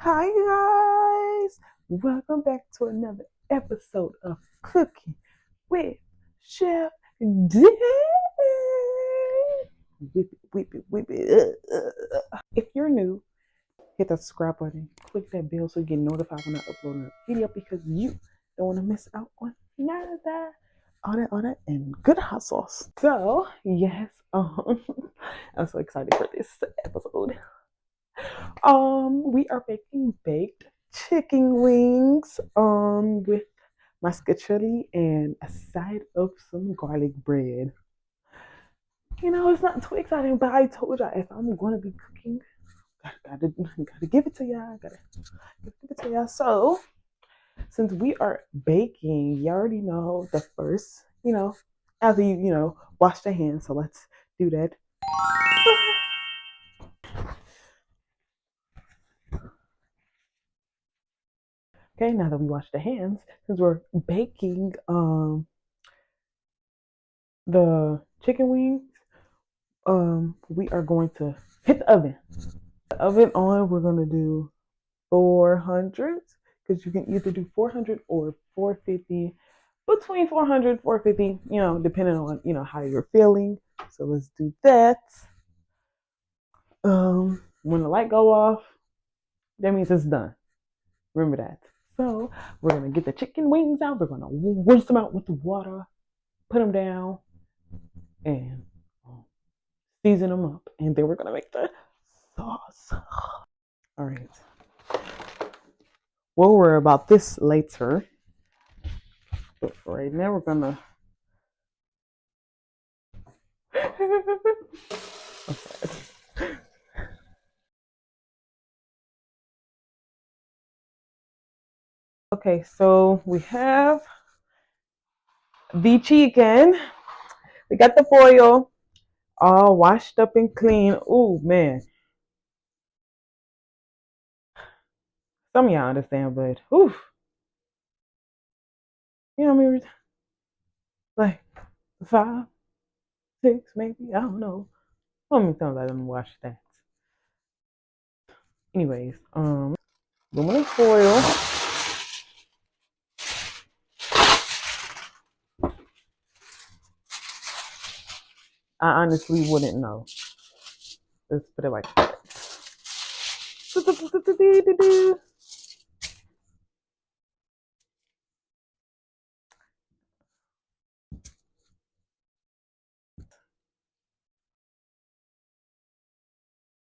Hi guys, welcome back to another episode of Cooking with Chef Day. Whip it, whip it, whip it. If you're new, hit that subscribe button, click that bell so you get notified when I upload a video because you don't want to miss out on none of that. All that, and good hot sauce. So yes, I'm so excited for this episode. We are making baked chicken wings with Mostaccoili and a side of some garlic bread. You know, it's not too exciting, but I told y'all if I'm gonna be cooking, gotta give it to y'all. Gotta give it to y'all. So since we are baking, you already know the first, after you wash the hands. So let's do that. Okay, now that we wash the hands, since we're baking the chicken wings, we are going to hit the oven. The oven on, we're gonna do 400 because you can either do 400 or 450. Between 400 450, depending on how you're feeling. So let's do that. When the light go off, that means it's done. Remember that. So we're gonna get the chicken wings out. We're gonna rinse them out with the water, put them down, and season them up, and then we're gonna make the sauce. All right. We'll worry about this later. But for right now, we're gonna. Okay, so we have the chicken. We got the foil all washed up and clean. Oh man. Some of y'all understand, but whew. You know what I mean? Like 5, 6, maybe. I don't know. How many times I didn't wash that? Anyways, aluminum foil. I honestly wouldn't know. Let's put it like that.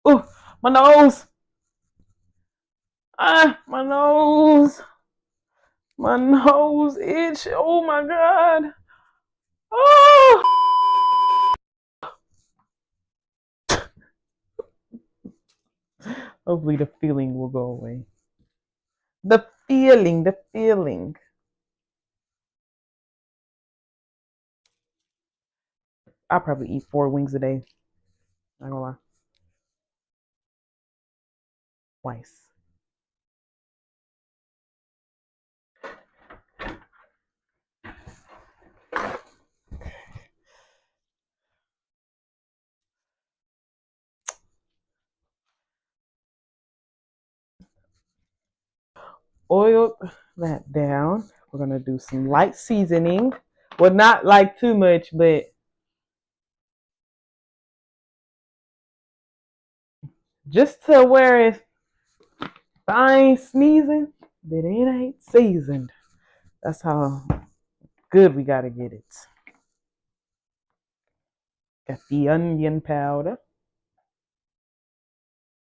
Oh, my nose. My nose. My nose itch. Oh my god. Oh. Hopefully the feeling will go away. The feeling. I'll probably eat 4 wings a day. Not gonna lie. Twice. Oil that down. We're gonna do some light seasoning. Well, not like too much, but just to where if I ain't sneezing, then it ain't seasoned. That's how good we gotta get it. Got the onion powder,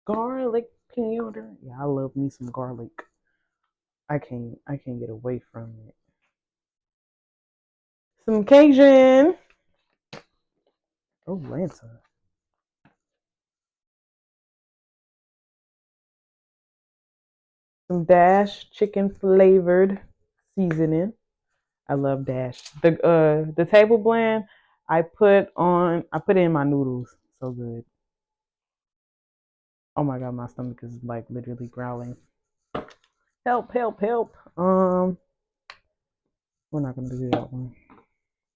garlic powder. Yeah, I love me some garlic. I can't get away from it. Some Cajun. Oh, Lanta. Some Dash chicken flavored seasoning. I love Dash. The table blend I put it in my noodles. So good. Oh my god, my stomach is like literally growling. Help, help, help. We're not gonna do that one.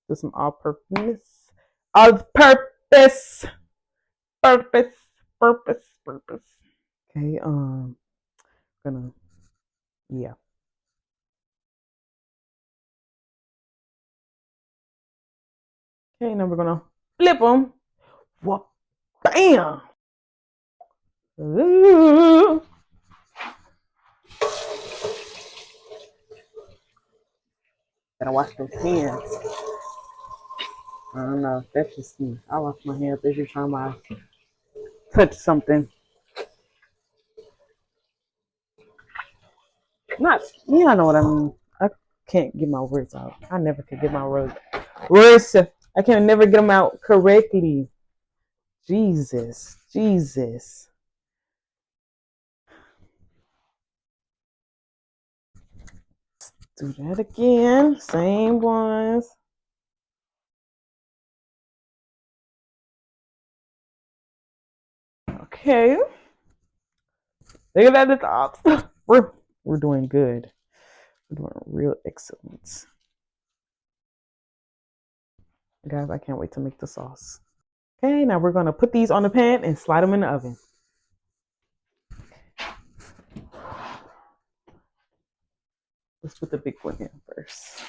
Do some all-purpose. All-purpose. Purpose. Okay, Gonna, yeah. Okay, now we're gonna flip them. Whoop, bam. Ooh. Gotta wash those hands. I don't know. That's just me. I wash my hands every time I touch something. Not, yeah, I know what I mean. I can't get my words out. I never can get my words. I can never get them out correctly. Jesus, Jesus. Do that again. Same ones. Okay. Look at that at the top. We're doing good. We're doing real excellent. Guys, I can't wait to make the sauce. Okay, now we're gonna put these on the pan and slide them in the oven. Let's put the big one in first.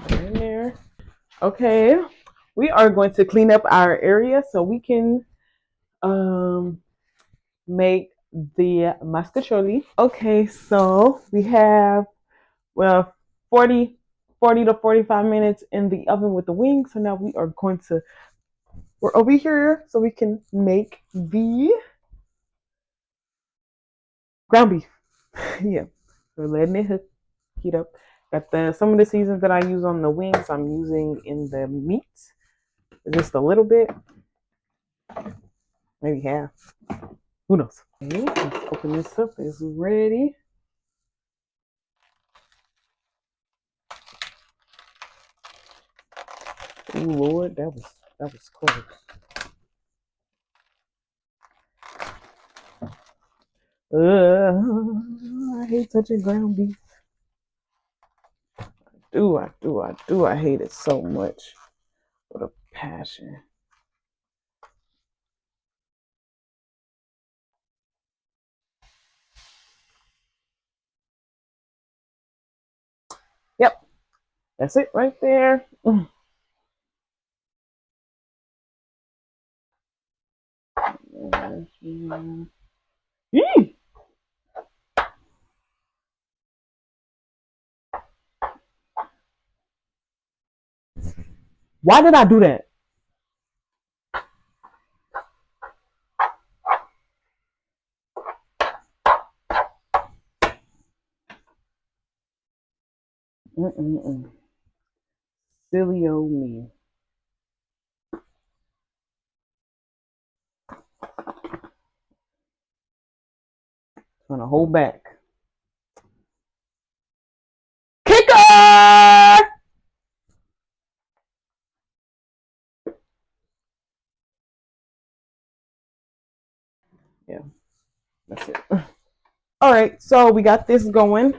In there. Okay, we are going to clean up our area so we can make the mostaccoili. Okay, so we have, well, 40 to 45 minutes in the oven with the wings. So now we're over here so we can make the ground beef. Yeah, we're letting it heat up. Got some of the seasons that I use on the wings, I'm using in the meat. Just a little bit, maybe half. Who knows? Okay, let's open this up. It's ready. Oh Lord, that was close. I hate touching ground beef. I hate it so much. With a passion. Yep, that's it right there. Why did I do that? Silly old me. Gonna hold back. Kicker! Yeah, that's it. All right, so we got this going.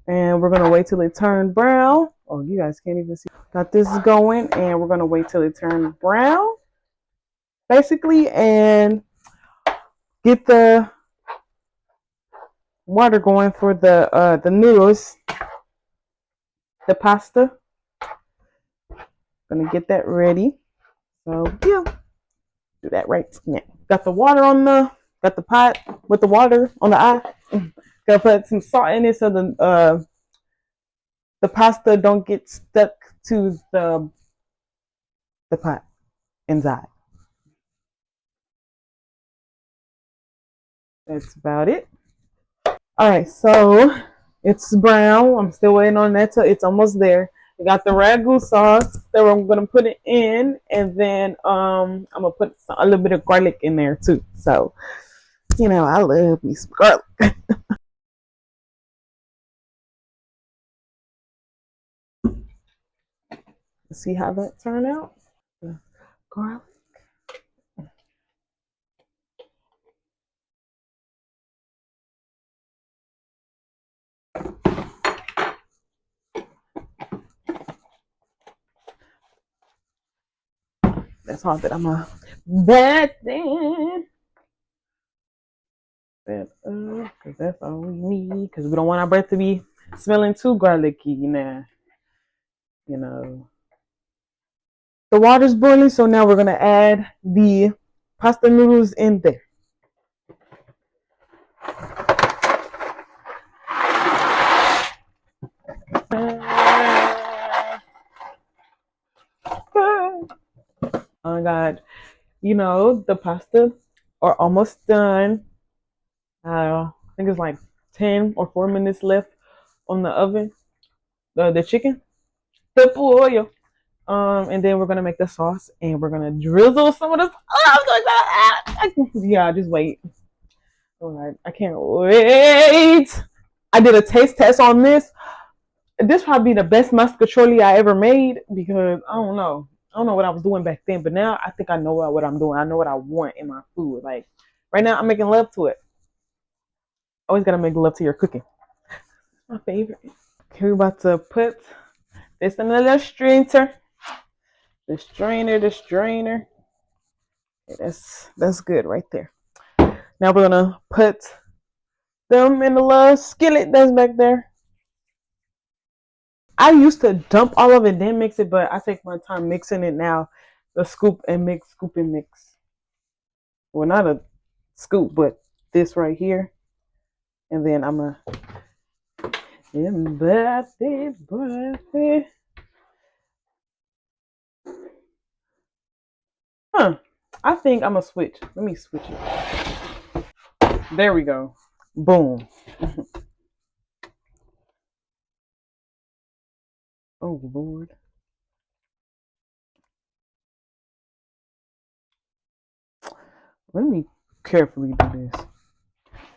And we're gonna wait till it turns brown. Oh, you guys can't even see. Got this going, and we're gonna wait till it turns brown, basically, and get the water going for the noodles, the pasta. Gonna get that ready. So yeah, do that right now. Got the water got the pot with the water on the eye. Gotta put some salt in it so the pasta don't get stuck to the pot inside. That's about it. All right, so it's brown. I'm still waiting on that till it's almost there. We got the ragu sauce that I'm gonna put it in, and then I'm gonna put a little bit of garlic in there too. So I love me some garlic. See how that turned out? The garlic. That's all that I'm gonna bet then. Because that's all we need. Because we don't want our bread to be smelling too garlicky now. You know. The water's boiling, so now we're gonna add the pasta noodles in there. I got, the pasta are almost done. I think it's like 10 or 4 minutes left on the oven. The chicken, the pollo. And then we're gonna make the sauce, and we're gonna drizzle some of this. Yeah, just wait. Alright, I can't wait. I did a taste test on this. This probably the best Mostaccoili I ever made because I don't know. I don't know what I was doing back then, but now I think I know what I'm doing. I know what I want in my food. Like right now, I'm making love to it. Always gotta make love to your cooking. My favorite. Okay, we're about to put this in the strainer. The strainer. Okay, that's good right there. Now we're gonna put them in the little skillet that's back there. I used to dump all of it, then mix it, but I take my time mixing it now. The scoop and mix. Well, not a scoop, but this right here. And then I'm going to... I think I'm going to switch. Let me switch it. There we go. Boom. Oh, Lord. Let me carefully do this.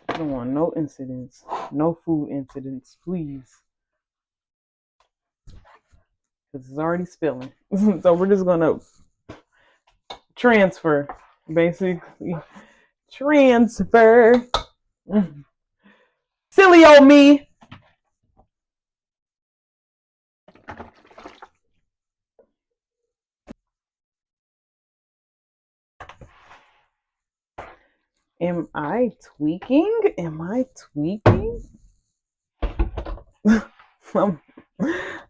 I don't want no incidents. No food incidents, please. Because it's already spilling. So we're just going to transfer, basically. Transfer. Silly old me. Am I tweaking?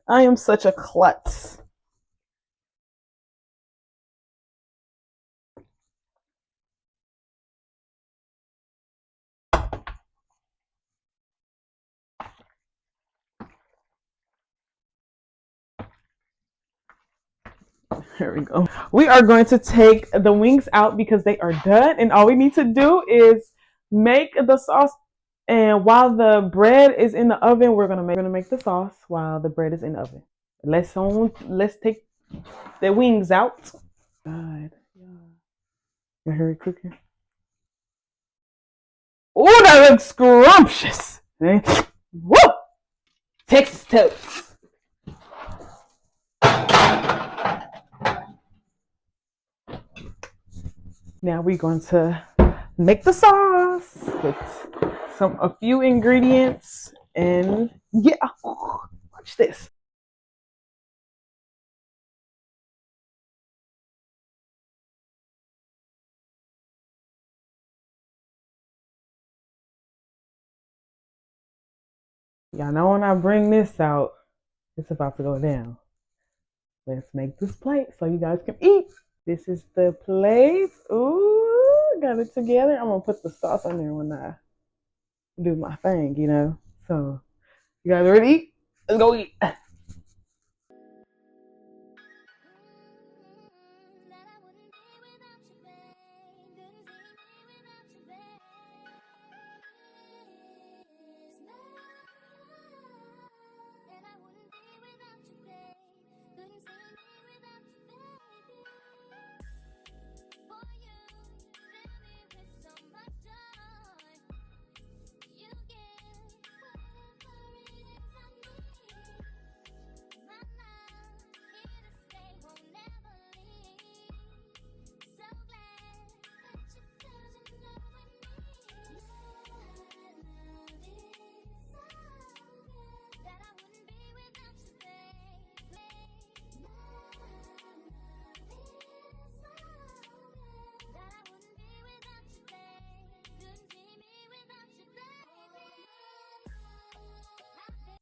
I am such a klutz. Here we go. We are going to take the wings out because they are done, and all we need to do is make the sauce. And while the bread is in the oven, we're gonna make the sauce while the bread is in the oven. Let's take the wings out. God, yeah. Hurry cooking. Oh, that looks scrumptious. Woo! Texas toast. Now we're going to make the sauce with a few ingredients, and yeah, watch this. Y'all know when I bring this out, it's about to go down. Let's make this plate so you guys can eat. This is the plate. Ooh, got it together. I'm gonna put the sauce on there when I do my thing, So, you guys ready to eat? Let's go eat.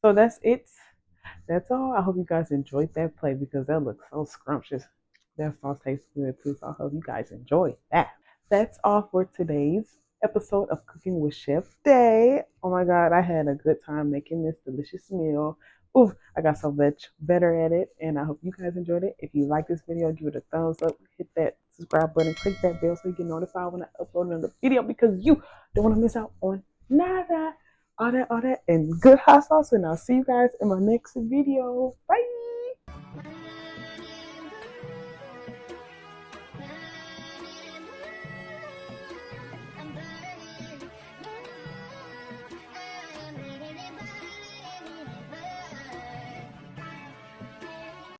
So that's it. That's all. I hope you guys enjoyed that play because that looks so scrumptious. That sauce tastes good too. So I hope you guys enjoy that. That's all for today's episode of Cooking with Chef Day. Oh my God, I had a good time making this delicious meal. Ooh, I got so much better at it, and I hope you guys enjoyed it. If you like this video, give it a thumbs up, hit that subscribe button, click that bell so you get notified when I upload another video because you don't want to miss out on nada. All that, and good hot sauce. And I'll see you guys in my next video. Bye.